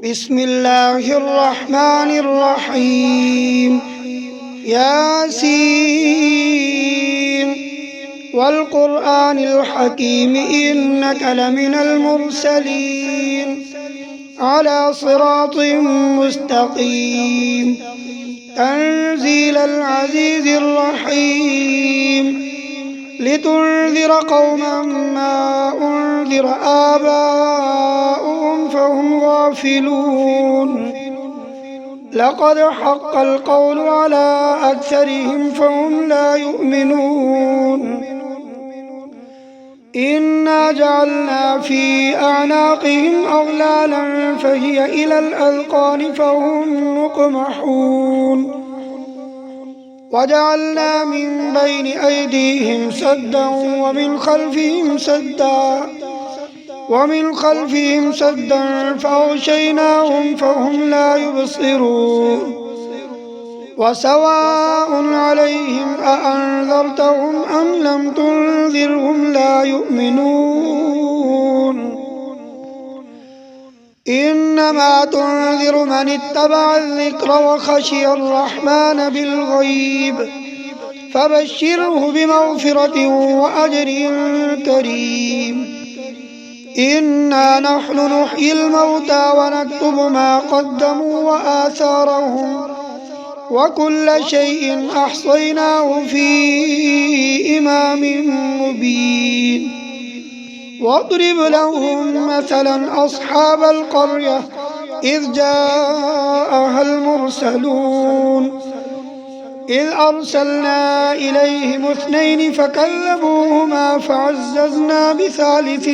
بسم الله الرحمن الرحيم. ياسين والقرآن الحكيم إنك لمن المرسلين على صراط مستقيم تنزيل العزيز الرحيم لتنذر قوما ما أنذر آباؤهم فهم غافلون. لقد حق القول على أكثرهم فهم لا يؤمنون. إنا جعلنا في أعناقهم أغلالا فهي إلى الأذقان فهم مقمحون. وجعلنا من بين أيديهم سدا ومن خلفهم سدا فأغشيناهم فهم لا يبصرون. وسواء عليهم أأنذرتهم أم لم تنذرهم لا يؤمنون. إنما تنذر من اتبع الذكر وخشي الرحمن بالغيب فبشره بمغفرة وأجر كريم. إنا نحن نحيي الموتى ونكتب ما قدموا وآثارهم وكل شيء أحصيناه في إمام مبين. واضرب لهم مثلا أصحاب القرية إذ جاءها المرسلون إذ أرسلنا إليهم 2 فكذبوهما فعززنا بثالث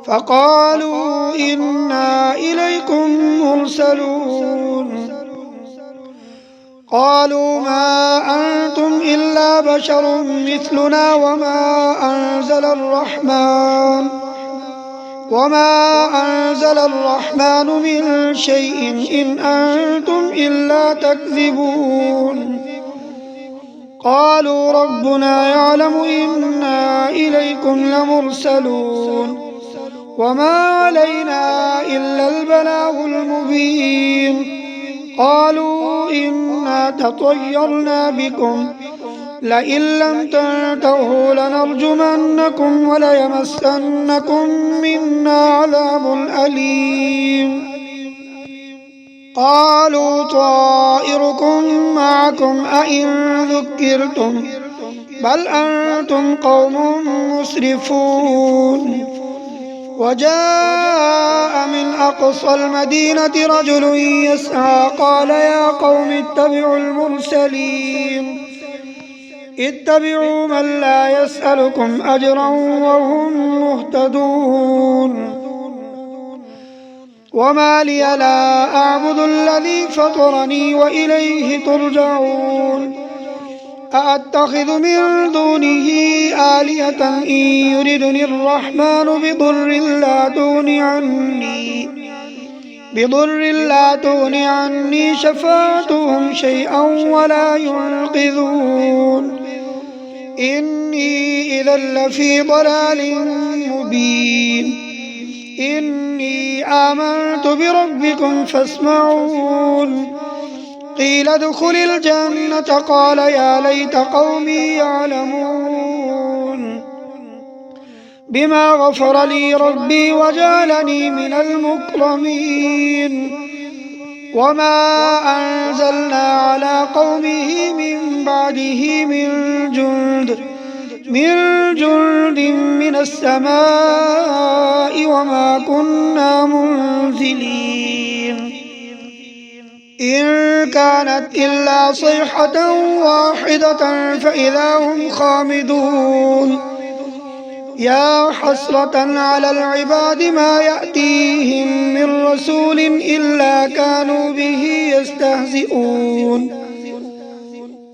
فقالوا إنا إليكم مرسلون. قالوا ما أنتم إلا بشر مثلنا وما أنزل الرحمن من شيء إن أنتم إلا تكذبون. قالوا ربنا يعلم إنا إليكم لمرسلون وما علينا إلا البلاغ المبين. قالوا إنا تطيرنا بكم لئن لم تنتهوا لنرجمنكم وليمسنكم منا عذاب أليم. قالوا طائركم معكم أئن ذكرتم بل أنتم قوم مسرفون. وجاء من أقصى المدينة رجل يسعى قال يا قوم اتبعوا المرسلين اتبعوا من لا يسألكم أجرا وهم مهتدون. وما لي لا أعبد الذي فطرني وإليه ترجعون. أأتخذ من دونه آلهة إن يردني الرحمن بضر لا تغن عني شفاعتهم شيئا ولا ينقذون. إني إذا لفي ضلال مبين. إني آمنت بربكم فاسمعون. قيل ادخل الجنة قال يا ليت قومي يعلمون بما غفر لي ربي وجعلني من المكرمين. وما أنزلنا على قومه من بعده من جند من السماء وما كنا منزلين. إن كانت إلا صيحة واحدة فإذا هم خامدون. يا حسرة على العباد ما يأتيهم من رسول إلا كانوا به يستهزئون.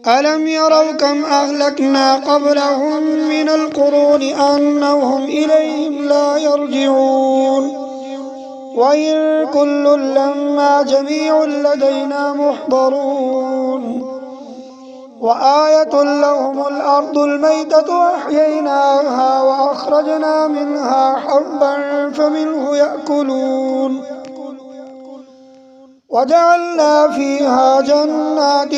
ألم يروا كم أهلكنا قبلهم من القرون أنهم إليهم لا يرجعون. وإن كل لما جميع لدينا محضرون. وآية لهم الأرض الميتة أحييناها وأخرجنا منها حبا فمنه يأكلون وجعلنا فيها جنات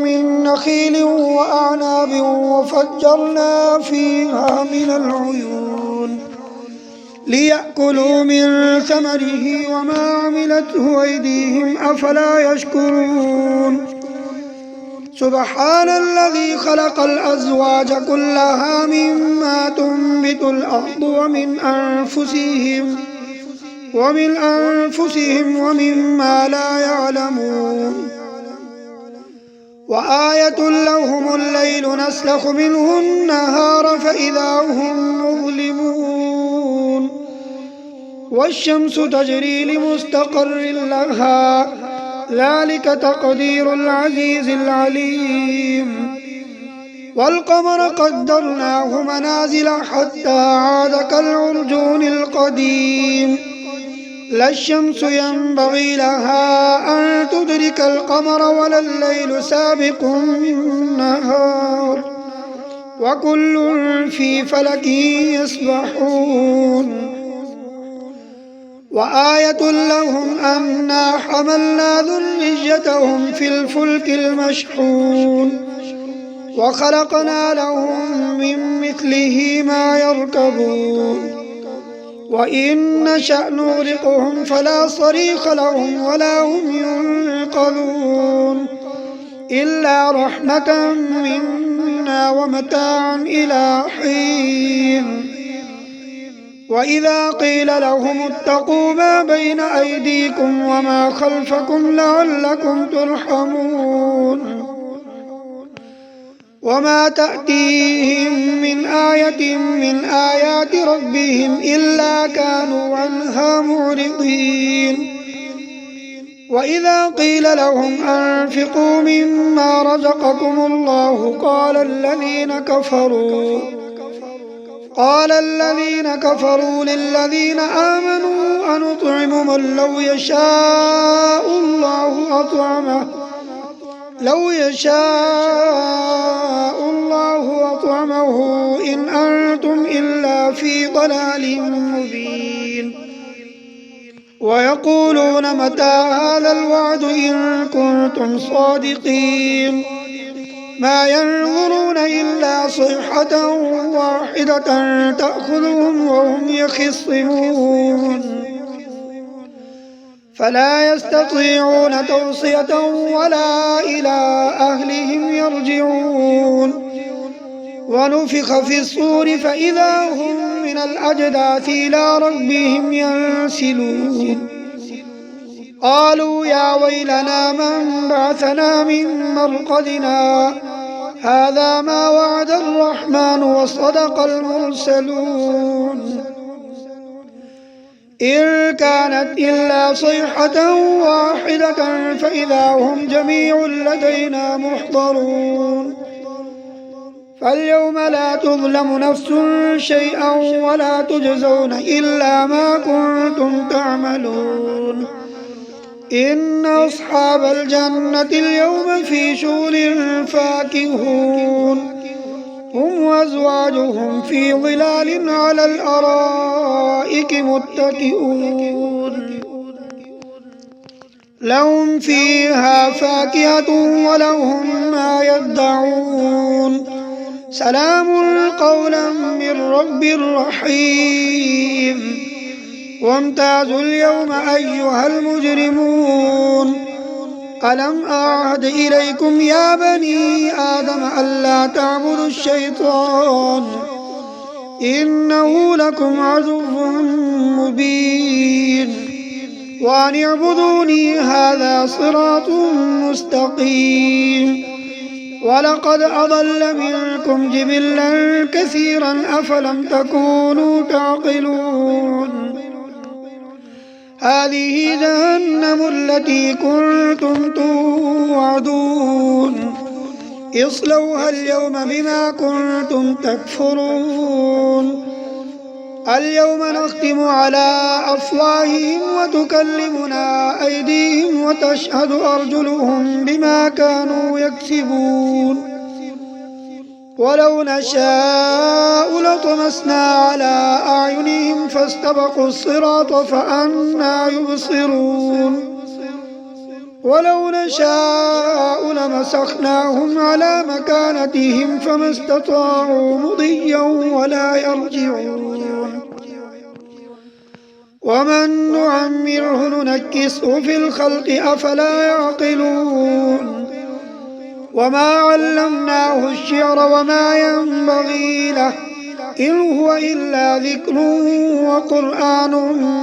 من نخيل وأعناب وفجرنا فيها من العيون ليأكلوا من ثمره وما عملته أيديهم أفلا يشكرون سبحان الذي خلق الأزواج كلها مما تنبت الأرض ومن أنفسهم ومما لا يعلمون وآية لهم الليل نسلخ منه النهار فإذا هم مظلمون والشمس تجري لمستقر لها ذلك تقدير العزيز العليم والقمر قدرناه منازل حتى عاد كالعرجون القديم لا الشمس ينبغي لها أن تدرك القمر ولا الليل سابق النهار وكل في فلك يسبحون وآية لهم أنا حملنا ذريتهم في الفلك المشحون وخلقنا لهم من مثله ما يركبون وإن نشأ نغرقهم فلا صريخ لهم ولا هم ينقذون إلا رحمة منا ومتاعا إلى حين وإذا قيل لهم اتقوا ما بين أيديكم وما خلفكم لعلكم ترحمون وما تأتيهم من آية من آيات ربهم إلا كانوا عنها معرضين وإذا قيل لهم أنفقوا مما رزقكم الله قال الذين كفروا للذين آمنوا أنطعم من لو يشاء الله أطعمه إن أنتم إلا في ضلال مبين ويقولون متى هذا الوعد إن كنتم صادقين ما ينظرون إلا صيحة واحدة تأخذهم وهم يخصمون فلا يستطيعون توصية ولا إلى أهلهم يرجعون ونفخ في الصور فإذا هم من الأجداث إلى ربهم ينسلون قالوا يا ويلنا من بعثنا من مرقدنا هذا ما وعد الرحمن وصدق المرسلون إن كانت إلا صيحة واحدة فإذا هم جميع لدينا محضرون فاليوم لا تظلم نفس شيئا ولا تجزون إلا ما كنتم تعملون إن أصحاب الجنة اليوم في شغل فاكهون هم وأزواجهم في ظلال على الأرائك متكئون لهم فيها فاكهة ولهم ما يدعون سلام قولا من رب رحيم وامتازوا اليوم أيها المجرمون ألم أعهد إليكم يا بني آدم ألا تعبدوا الشيطان إنه لكم عدو مبين وأن اعبدوني هذا صراط مستقيم ولقد أضل منكم جبلا كثيرا أفلم تكونوا تعقلون هذه جهنم التي كنتم توعدون اصلوها اليوم بما كنتم تكفرون اليوم نختم على أفواههم وتكلمنا أيديهم وتشهد أرجلهم بما كانوا يكسبون ولو نشاء لطمسنا على أعينهم فاستبقوا الصراط فأنى يبصرون ولو نشاء لمسخناهم على مكانتهم فما استطاعوا مضيا ولا يرجعون ومن نعمره ننكسه في الخلق أفلا يعقلون وما علمناه الشعر وما ينبغي له إن هو إلا ذكر وقرآن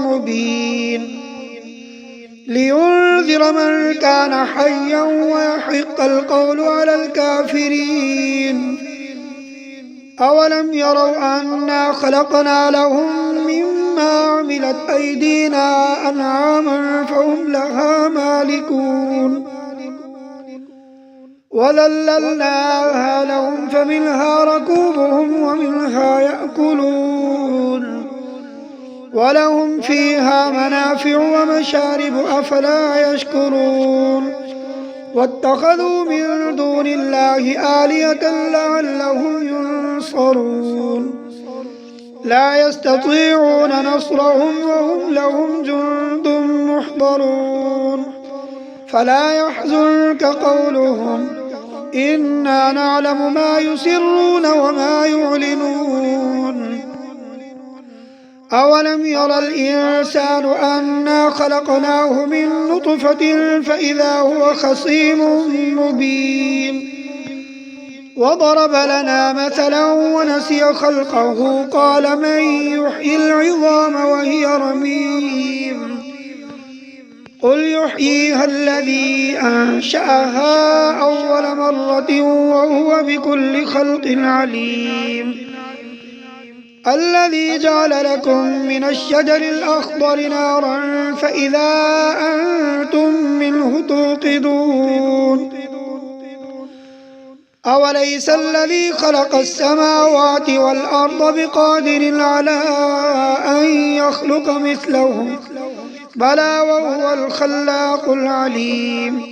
مبين لينذر من كان حيا ويحق القول على الكافرين أولم يروا أنا خلقنا لهم مما عملت أيدينا أنعاما فهم لها مالكون وذللناها لهم فمنها ركوبهم ومنها يأكلون ولهم فيها منافع ومشارب أفلا يشكرون واتخذوا من دون الله آلهة لعلهم ينصرون لا يستطيعون نصرهم وهم لهم جند محضرون فلا يحزنك قولهم إنا نعلم ما يسرون وما يعلنون أولم ير الإنسان أنا خلقناه من نطفة فإذا هو خصيم مبين وضرب لنا مثلا ونسي خلقه قال من يحيي العظام وهي رميم قل يحييها الذي أنشأها أول مرة وهو بكل خلق عليم الذي جعل لكم من الشجر الأخضر نارا فإذا أنتم منه توقدون أوليس الذي خلق السماوات والأرض بقادر على أن يخلق مثلهم بلى وهو الخلاق العليم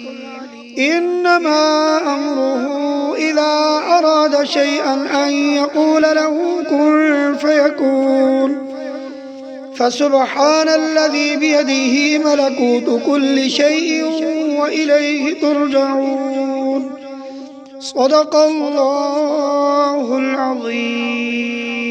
إنما أمره إذا أراد شيئا أن يقول له كن فيكون فسبحان الذي بيده ملكوت كل شيء وإليه ترجعون صدق الله العظيم.